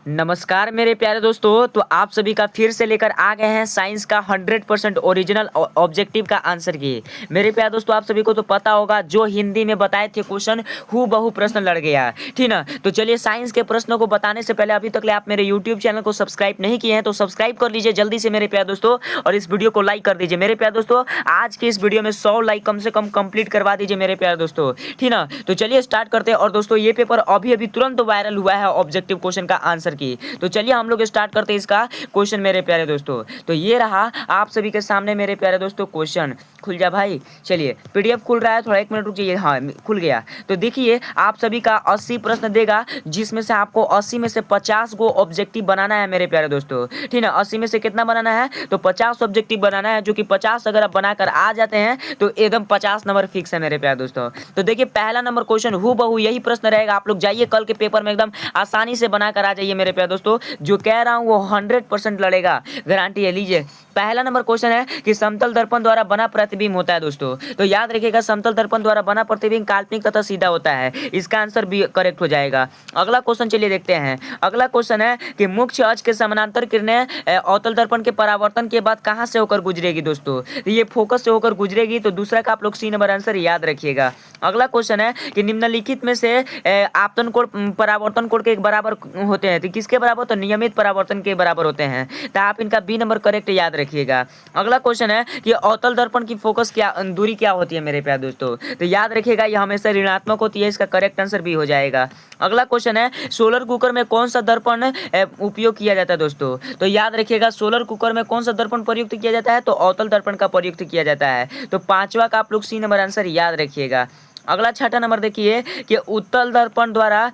नमस्कार मेरे प्यारे दोस्तों। तो आप सभी का फिर से लेकर आ गए हैं साइंस का 100% ओरिजिनल ऑब्जेक्टिव का आंसर की। मेरे प्यारे दोस्तों, आप सभी को तो पता होगा, जो हिंदी में बताए थे क्वेश्चन हूबहू प्रश्न लड़ गया, ठीक ना। तो चलिए, साइंस के प्रश्नों को बताने से पहले अभी तक ले आप मेरे यूट्यूब चैनल को सब्सक्राइब नहीं किए हैं तो सब्सक्राइब कर लीजिए जल्दी से मेरे प्यारे दोस्तों, और इस वीडियो को लाइक कर दीजिए मेरे प्यारे दोस्तों। आज के इस वीडियो में 100 लाइक कम से कम कंप्लीट करवा दीजिए मेरे प्यारे दोस्तों, ठीक ना। तो चलिए स्टार्ट करते हैं। और दोस्तों, ये पेपर अभी अभी तुरंत वायरल हुआ है ऑब्जेक्टिव क्वेश्चन का आंसर की। तो चलिए हम लोग स्टार्ट करते हैं इसका क्वेश्चन मेरे प्यारे दोस्तों। तो ये रहा आप सभी के सामने मेरे प्यारे दोस्तों क्वेश्चन। खुल जा भाई। चलिए, पीडीएफ खुल रहा है, थोड़ा 1 मिनट रुक जाइए। हाँ, खुल गया। तो देखिए, आप सभी का 80 प्रश्न देगा, जिसमें से आपको 80 में से 50 को ऑब्जेक्टिव बनाना है मेरे प्यारे दोस्तों, ठीक है। 80 में से कितना बनाना है? तो 50 ऑब्जेक्टिव बनाना है, जो कि 50 अगर आप बनाकर आ जाते हैं तो एकदम 50 नंबर फिक्स है मेरे प्यारे दोस्तों। तो देखिए, पहला नंबर क्वेश्चन हूबहू यही प्रश्न रहेगा। आप लोग जाइए कल के पेपर में एकदम आसानी से बनाकर आ जाइए मेरे प्यारे दोस्तों। जो कह रहा हूं वो 100% लड़ेगा, गारंटी है। लीजिए, पहला नंबर क्वेश्चन है कि समतल दर्पण द्वारा बना प्रतिबिंब होता है दोस्तों। तो याद रखिएगा, समतल दर्पण द्वारा बना प्रतिबिंब काल्पनिक तथा सीधा होता है। इसका आंसर भी करेक्ट हो जाएगा। अगला क्वेश्चन चलिए देखते हैं। अगला क्वेश्चन है कि मुख्य अक्ष के समानांतर किरणें अवतल दर्पण के परावर्तन के बाद कहां से होकर गुजरेगी दोस्तों? तो ये फोकस से होकर गुजरेगी। तो दूसरा का आप लोग सी नंबर आंसर याद रखिएगा। अगला क्वेश्चन है कि निम्नलिखित में से आपतन कोण परावर्तन कोण के बराबर होते हैं। तो किसके बराबर? तो नियमित परावर्तन के बराबर होते हैं। तो आप इनका बी नंबर करेक्ट याद रखिएगा। अगला क्वेश्चन है कि अवतल दर्पण की फोकस क्या दूरी क्या होती है मेरे प्यारे दोस्तों? तो याद रखिएगा, ये हमेशा ऋणात्मक होती है। इसका करेक्ट आंसर भी हो जाएगा। अगला क्वेश्चन है सोलर कुकर में कौन सा दर्पण उपयोग किया जाता है दोस्तों? तो याद रखिएगा, सोलर कुकर में कौन सा दर्पण प्रयुक्त किया जाता है? तो अवतल दर्पण का प्रयुक्त किया जाता है। तो पांचवा का आप लोग सी नंबर आंसर याद रखिएगा। अगला छठा नंबर देखिए कि उत्तल दर्पण द्वारा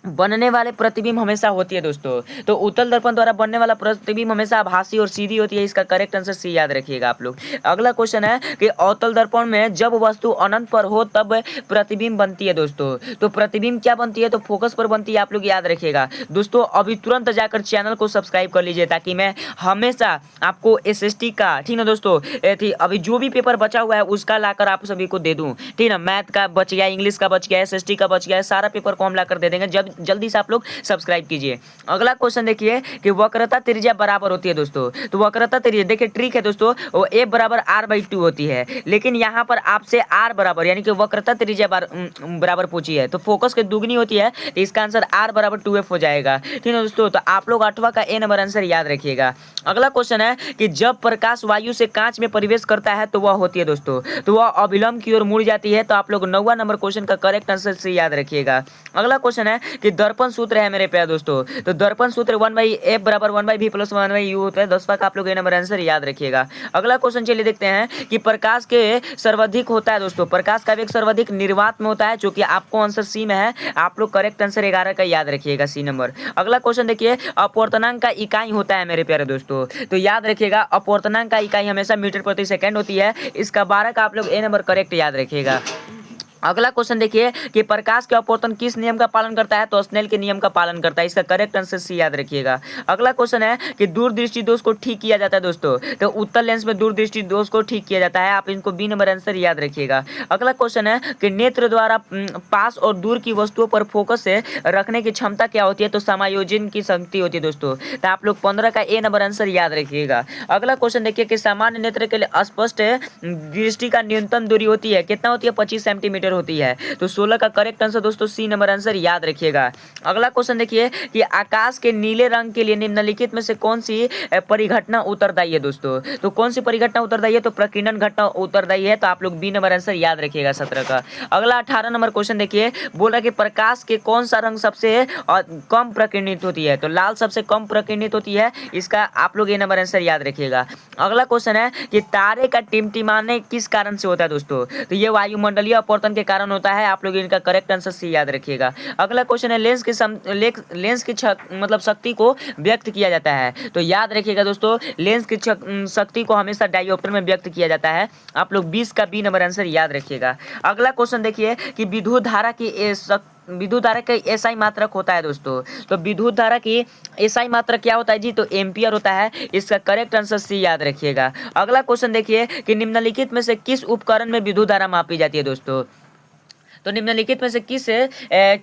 बनने वाले प्रतिबिंब हमेशा होती है दोस्तों। तो उत्तल दर्पण द्वारा बनने वाला प्रतिबिंब हमेशा आभासी और सीधी होती है। इसका करेक्ट आंसर सी याद रखिएगा आप लोग। अगला क्वेश्चन है कि अवतल दर्पण में जब वस्तु अनंत पर हो तब प्रतिबिंब बनती है दोस्तों। तो प्रतिबिंब क्या बनती है? तो फोकस पर बनती है। आप लोग याद रखिएगा दोस्तों। अभी तुरंत जाकर चैनल को सब्सक्राइब कर लीजिए, ताकि मैं हमेशा आपको एसएसटी का, ठीक ना दोस्तों, अभी जो भी पेपर बचा हुआ है उसका लाकर आप सभी को दे दूं, ठीक ना। मैथ का बच गया, इंग्लिश का बच गया, एसएसटी का बच गया, सारा पेपर को हम लाकर दे देंगे। जब जल्दी से आप लोग सब्सक्राइब कीजिए। अगला क्वेश्चन देखिए कि वक्रता त्रिज्या बराबर होती है दोस्तों। तो वक्रता त्रिज्या देखिए, ट्रिक है दोस्तों, वो ए बराबर r/2 होती है। लेकिन यहाँ पर आपसे r बराबर यानी कि वक्रता त्रिज्या बराबर पूछी है, तो फोकस की दुगनी होती है। तो इसका आंसर r बराबर 2f हो जाएगा, ठीक है दोस्तों। तो आप लोग 8वां का ए नंबर आंसर याद रखिएगा। अगला क्वेश्चन है कि जब प्रकाश वायु से कांच में प्रवेश करता है तो वह होती है दोस्तों, तो वह अभिलंब की ओर मुड़ जाती है। तो आप लोग 9वां नंबर क्वेश्चन का करेक्ट आंसर से याद रखिएगा। अगला क्वेश्चन है कि दर्पण सूत्र है मेरे प्यारे दोस्तों। तो दर्पण सूत्र 1/f बराबर 1/v प्लस 1/u होता है। 10वां का आप लोग ए नंबर आंसर याद रखिएगा। अगला क्वेश्चन चलिए देखते हैं कि प्रकाश के सर्वाधिक होता है दोस्तों, प्रकाश का वेग सर्वाधिक निर्वात में होता है, जो कि आपको आंसर सी में है। आप लोग करेक्ट आंसर 11 का याद रखिएगा, सी नंबर। अगला क्वेश्चन देखिए, अपवर्तनांक का इकाई होता है मेरे प्यारे दोस्तों। तो याद रखिएगा, अपवर्तनांक का इकाई हमेशा मीटर प्रति सेकंड होती है। इसका 12 का आप लोग ए नंबर करेक्ट याद रखिएगा। अगला क्वेश्चन देखिए कि प्रकाश के अपवर्तन किस नियम का पालन करता है? तो स्नेल के नियम का पालन करता है। इसका करेक्ट आंसर सी याद रखिएगा। अगला क्वेश्चन है कि दूरदृष्टि दोष को ठीक किया जाता है दोस्तों। तो उत्तल लेंस में दूरदृष्टि दोष को ठीक किया जाता है। आप इनको बी नंबर आंसर याद रखिएगा। अगला क्वेश्चन है कि नेत्र द्वारा पास और दूर की वस्तुओं पर फोकस से रखने की क्षमता क्या होती है? तो समायोजन की शक्ति होती है दोस्तों। तो आप लोग 15 का ए नंबर आंसर याद रखिएगा। अगला क्वेश्चन देखिए कि सामान्य नेत्र के लिए स्पष्ट दृष्टि का न्यूनतम दूरी होती है, कितना होती है? 25 सेंटीमीटर होती है। तो 16 का करेक्ट आंसर दोस्तों सी नंबर आंसर याद रखिएगा। अगला क्वेश्चन देखिए कि आकाश के नीले रंग के लिए निम्नलिखित में से कौन सी परिघटना उत्तरदायी है दोस्तों? तो कौन सी परिघटना उत्तरदायी है? तो प्रकीर्णन घटना उत्तरदायी है। तो आप लोग बी नंबर आंसर याद रखिएगा 17 का। अगला 18 नंबर क्वेश्चन देखिए, बोला कि प्रकाश के कौन सा रंग सबसे कम प्रकीर्णित होती है? तो लाल सबसे कम प्रकीर्णित होती है। इसका आप लोग ए नंबर आंसर याद रखिएगा। अगला क्वेश्चन है कि तारे का टिमटिमाने किस कारण से होता है दोस्तों? तो ये वायुमंडलीय अपवर्तन के कारण होता है। आप लोग इनका करेक्ट आंसर सी याद रखिएगा। अगला क्वेश्चन है लेंस की मतलब शक्ति को व्यक्त किया जाता है। तो याद रखिएगा दोस्तों, लेंस की शक्ति को हमेशा डायोप्टर में व्यक्त किया जाता है। आप लोग 20 का बी नंबर आंसर याद रखिएगा। अगला क्वेश्चन देखिए कि विद्युत धारा का एसआई मात्रक होता है दोस्तों। तो विद्युत धारा की एसआई मात्रक क्या होता है जी? तो एम्पियर होता है। इसका करेक्ट आंसर सी याद रखिएगा। अगला क्वेश्चन देखिए कि निम्नलिखित में से किस उपकरण में विद्युत धारा मापी जाती है दोस्तों? तो निम्नलिखित में से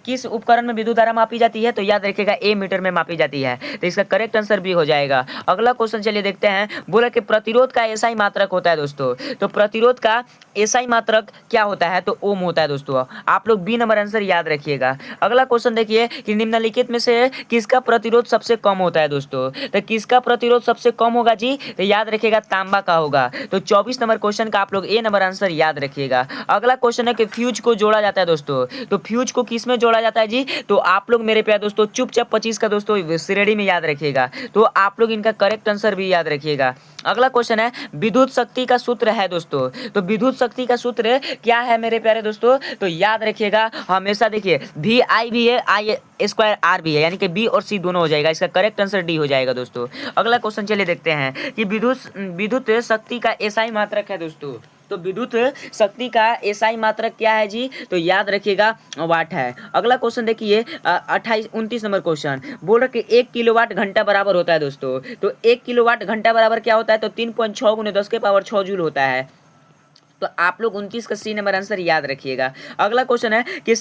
किस उपकरण में विद्युत धारा मापी जाती है? तो याद रखिएगा ए मीटर में मापी जाती है। तो इसका करेक्ट आंसर बी हो जाएगा। अगला क्वेश्चन चलिए देखते हैं। बोला कि प्रतिरोध का एसआई मात्रक होता है दोस्तों। तो प्रतिरोध का एसआई मात्रक क्या होता है? तो ओम होता है दोस्तों। आप लोग बी नंबर आंसर याद रखिएगा। अगला क्वेश्चन देखिए कि निम्नलिखित में से किसका प्रतिरोध सबसे कम होता है दोस्तों? तो किसका प्रतिरोध सबसे कम होगा जी? तो याद रखिएगा तांबा का होगा। तो 24 नंबर क्वेश्चन का आप लोग ए नंबर आंसर याद रखिएगा। अगला क्वेश्चन है कि फ्यूज को जोड़ा जाता है दोस्तों। तो फ्यूज को किस में जोड़ा जाता है जी? तो आप लोग मेरे प्यारे दोस्तों चुपचाप 25 का दोस्तों श्रेणी में याद रखिएगा। तो आप लोग इनका करेक्ट आंसर भी याद रखिएगा। अगला क्वेश्चन है विद्युत शक्ति का सूत्र है दोस्तों। तो विद्युत शक्ति का सूत्र क्या है मेरे प्यारे दोस्तों? तो याद रखिएगा हमेशा देखिए वी आई भी है, आई स्क्वायर आर भी है, यानी कि बी और सी दोनों हो जाएगा। इसका करेक्ट आंसर डी हो जाएगा दोस्तों। अगला क्वेश्चन चलिए देखते हैं कि विद्युत शक्ति का एसआई मात्रक है दोस्तों। तो विद्युत शक्ति का एसआई मात्रक क्या है जी? तो याद रखिएगा वाट है। अगला क्वेश्चन देखिए 29 नंबर क्वेश्चन बोल रहा कि 1 किलोवाट घंटा बराबर होता है दोस्तों। तो 1 किलोवाट घंटा बराबर क्या होता है? तो 3.6 × 10⁻6 जूल होता है। तो आप लोग 29 का सी नंबर आंसर याद रखिएगा। अगला क्वेश्चन है कि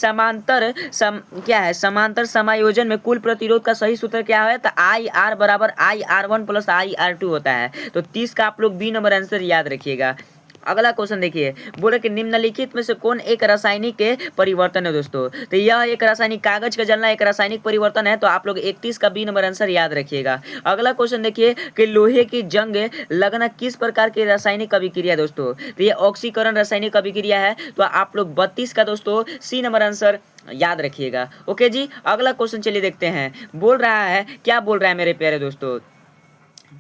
क्या है समांतर समायोजन में कुल प्रतिरोध का सही सूत्र क्या है? तो आई आर बराबर I R one plus I R two होता है। तो 30 का आप लोग बी नंबर आंसर याद रखिएगा। अगला क्वेश्चन देखिए बोले कि निम्नलिखित में से कौन एक रासायनिक परिवर्तन है दोस्तों? तो यह एक रासायनिक कागज का जलना एक रासायनिक परिवर्तन है। तो आप लोग 31 का बी नंबर आंसर याद रखिएगा। अगला क्वेश्चन देखिए कि लोहे की जंग लगना किस प्रकार की रासायनिक अभिक्रिया दोस्तों? तो ये ऑक्सीकरण रासायनिक अभिक्रिया है। तो आप लोग 32 का दोस्तों सी नंबर आंसर याद रखिएगा। ओके जी। अगला क्वेश्चन चलिए देखते हैं। बोल रहा है क्या बोल रहा है मेरे प्यारे दोस्तों?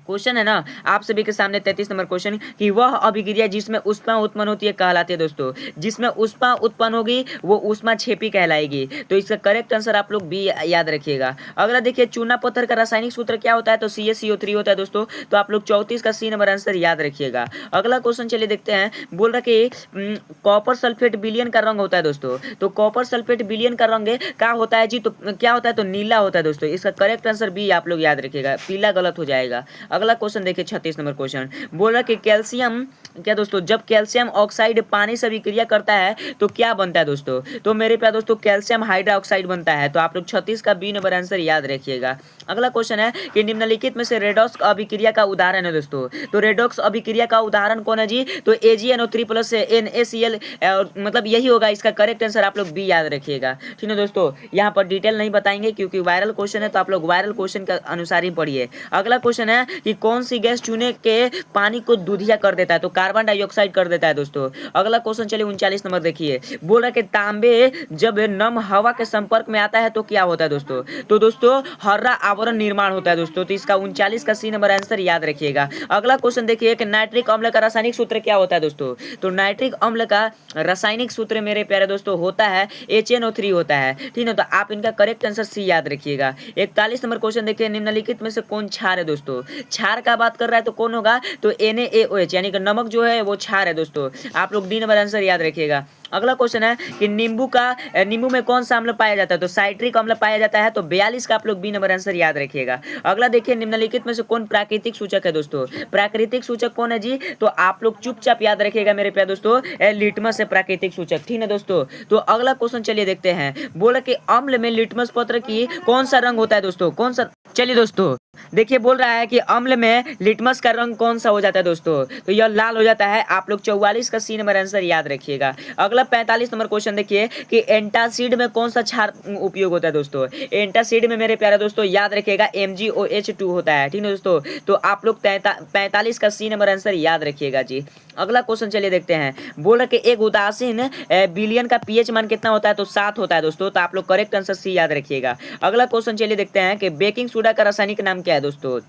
क्वेश्चन है ना आप सभी के सामने 33 नंबर क्वेश्चन कि वह अभिक्रिया जिसमें ऊष्मा उत्पन्न होती है कहलाती है दोस्तों। जिसमें ऊष्मा उत्पन्न होगी वो ऊष्मा छेपी कहलाएगी। तो इसका करेक्ट आंसर आप लोग भी याद रखिएगा। अगला देखिए चूना पत्थर का रासायनिक सूत्र क्या होता है? तो CaCO3 होता है दोस्तों। तो आप लोग 34 का सी नंबर आंसर याद रखिएगा। अगला क्वेश्चन चलिए देखते हैं। बोल रहा कि कॉपर सल्फेट विलयन का रंग होता है दोस्तों। तो कॉपर सल्फेट विलयन का रंग क्या होता है जी? तो क्या होता है? तो नीला होता है दोस्तों। इसका करेक्ट आंसर भी आप लोग याद रखिएगा। पीला गलत हो जाएगा। अगला क्वेश्चन देखिए 36 नंबर क्वेश्चन बोल रहा कि कैल्शियम क्या दोस्तों जब कैल्शियम ऑक्साइड पानी से विक्रिया करता है तो क्या बनता है दोस्तों? तो मेरे प्यारे दोस्तों कैल्शियम हाइड्रोक्साइड बनता है। तो आप लोग 36 का बी नंबर आंसर याद रखिएगा। अगला क्वेश्चन है कि निम्नलिखित में से रेडॉक्स अभिक्रिया का उदाहरण है दोस्तों। तो रेडॉक्स अभिक्रिया का उदाहरण कौन है जी? तो AgNO3 प्लस NaCl मतलब यही होगा। इसका करेक्ट आंसर आप लोग भी याद रखिएगा। ठीक है दोस्तों, यहाँ पर डिटेल नहीं बताएंगे क्योंकि वायरल क्वेश्चन है। तो आप लोग वायरल क्वेश्चन के अनुसार ही पढ़िए। अगला क्वेश्चन है कि कौन सी गैस चूने के पानी को दूधिया कर देता है? तो कार्बन डाइऑक्साइड कर देता है दोस्तों। अगला क्वेश्चन चलिए 39 नंबर देखिए। बोल रहा है कि तांबे जब नम हवा के संपर्क में आता है तो क्या होता है दोस्तों? तो दोस्तों हर्रा आवरण निर्माण होता है दोस्तों। तो इसका 39 का सी नंबर आंसर याद रखिएगा। अगला क्वेश्चन देखिए कि नाइट्रिक अम्ल का रासायनिक सूत्र क्या होता है दोस्तों? तो नाइट्रिक अम्ल का रासायनिक सूत्र मेरे प्यारे दोस्तों होता है HNO3 होता है। ठीक है, तो आप इनका करेक्ट आंसर सी याद रखिएगा। 41 नंबर क्वेश्चन देखिए। निम्नलिखित में से कौन क्षार है दोस्तों? क्षार का बात कर रहा है तो कौन होगा? तो NaOH यानी कि नमक जो है वो क्षार है दोस्तों। आप लोग डी नंबर आंसर याद रखिएगा। अगला क्वेश्चन है कि नींबू में कौन सा अम्ल पाया जाता है? तो साइट्रिक अम्ल पाया जाता है। तो 42 का आप लोग बी नंबर आंसर याद रखिएगा। अगला देखिए निम्नलिखित में से कौन प्राकृतिक सूचक है दोस्तों? प्राकृतिक सूचक कौन है जी? तो आप लोग चुपचाप याद रखिएगा मेरे प्यारे दोस्तों, लिटमस है प्राकृतिक सूचक। ठीक है दोस्तों, तो अगला क्वेश्चन चलिए देखते हैं। बोला कि अम्ल में लिटमस पत्र की कौन सा रंग होता है दोस्तों? कौन सा? चलिए दोस्तों देखिए बोल रहा है कि अम्ल में लिटमस का रंग कौन सा हो जाता है दोस्तों? तो यह लाल हो जाता है। आप लोग 44 का सी नंबर आंसर याद रखिएगा। अगला 45 नंबर क्वेश्चन देखिए कि एंटासिड में कौन सा क्षार उपयोग होता है दोस्तों? एंटासिड में मेरे प्यारे दोस्तों याद रखिएगा MgOH2 होता है। ठीक है दोस्तों, तो आप लोग 45 का सी नंबर आंसर याद रखिएगा जी। अगला क्वेश्चन चलिए देखते हैं। बोला कि एक उदासीन विलयन का pH मान कितना होता है? तो 7 होता है दोस्तों। तो आप लोग करेक्ट आंसर सी याद रखिएगा। अगला क्वेश्चन चलिए देखते हैं कि बेकिंग सोडा का रासायनिक नाम क्या है दोस्तों?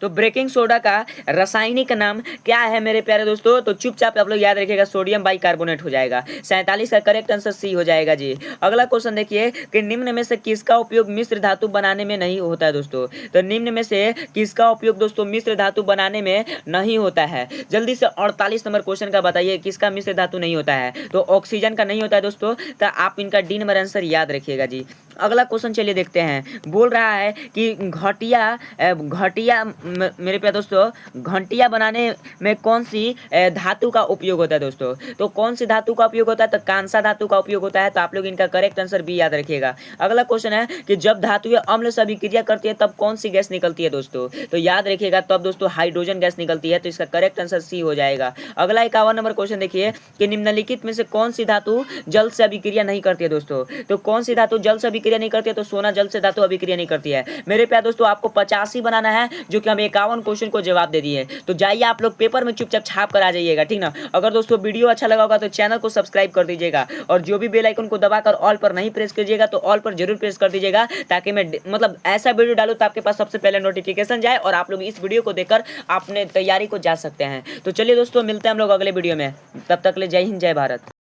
तो बेकिंग सोडा का रासायनिक नाम क्या है मेरे प्यारे दोस्तों? तो चुपचाप आप लोग याद रखिएगा, सोडियम बाइकार्बोनेट हो जाएगा। 47 का करेक्ट आंसर सी हो जाएगा जी। अगला क्वेश्चन देखिए कि निम्न में से किसका उपयोग मिश्र धातु बनाने में नहीं होता है दोस्तों? तो निम्न में से किसका उपयोग दोस्तों मिश्र धातु बनाने में नहीं होता है? जल्दी से 48 नंबर क्वेश्चन का बताइए किसका मिश्र धातु नहीं होता है? तो ऑक्सीजन का नहीं होता है दोस्तों। तो आप इनका डी नंबर आंसर याद रखिएगा जी। अगला क्वेश्चन चलिए देखते हैं। बोल रहा है कि घटिया मेरे प्यारे दोस्तों, घंटिया बनाने में कौन सी धातु का उपयोग होता है दोस्तों? तो कौन सी धातु का उपयोग होता है? तो कांसा धातु का उपयोग होता है। तो आप लोग इनका करेक्ट आंसर भी याद रखिएगा। अगला क्वेश्चन है कि जब धातुएं अम्ल से अभिक्रिया करती है तब कौन सी गैस निकलती है दोस्तों? तो याद रखिएगा, तब दोस्तों हाइड्रोजन गैस निकलती है। तो इसका करेक्ट आंसर सी हो जाएगा। अगला 51 नंबर क्वेश्चन देखिए कि निम्नलिखित में से कौन सी धातु जल से अभिक्रिया नहीं करती है दोस्तों? तो कौन सी धातु जल से अभिक्रिया नहीं करती है? तो सोना जल से धातु अभिक्रिया नहीं करती है। मेरे प्यारे दोस्तों, आपको 85 बनाना है, जो कि हम 51 क्वेश्चन को जवाब दे दिए। तो जाइए आप लोग पेपर में चुपचाप छाप कर आ जाइएगा, ठीक ना। अगर दोस्तों वीडियो अच्छा लगा होगा तो चैनल को सब्सक्राइब कर दीजिएगा, और जो भी बेल आइकन को दबाकर ऑल पर नहीं प्रेस कीजिएगा तो ऑल पर जरूर प्रेस कर दीजिएगा, ताकि मैं मतलब ऐसा वीडियो डालूं तो आपके पास सबसे पहले नोटिफिकेशन जाए और आप लोग इस वीडियो को देखकर अपने तैयारी को जा सकते हैं। तो चलिए दोस्तों, मिलते हैं हम लोग अगले वीडियो में। तब तक ले जय हिंद, जय भारत।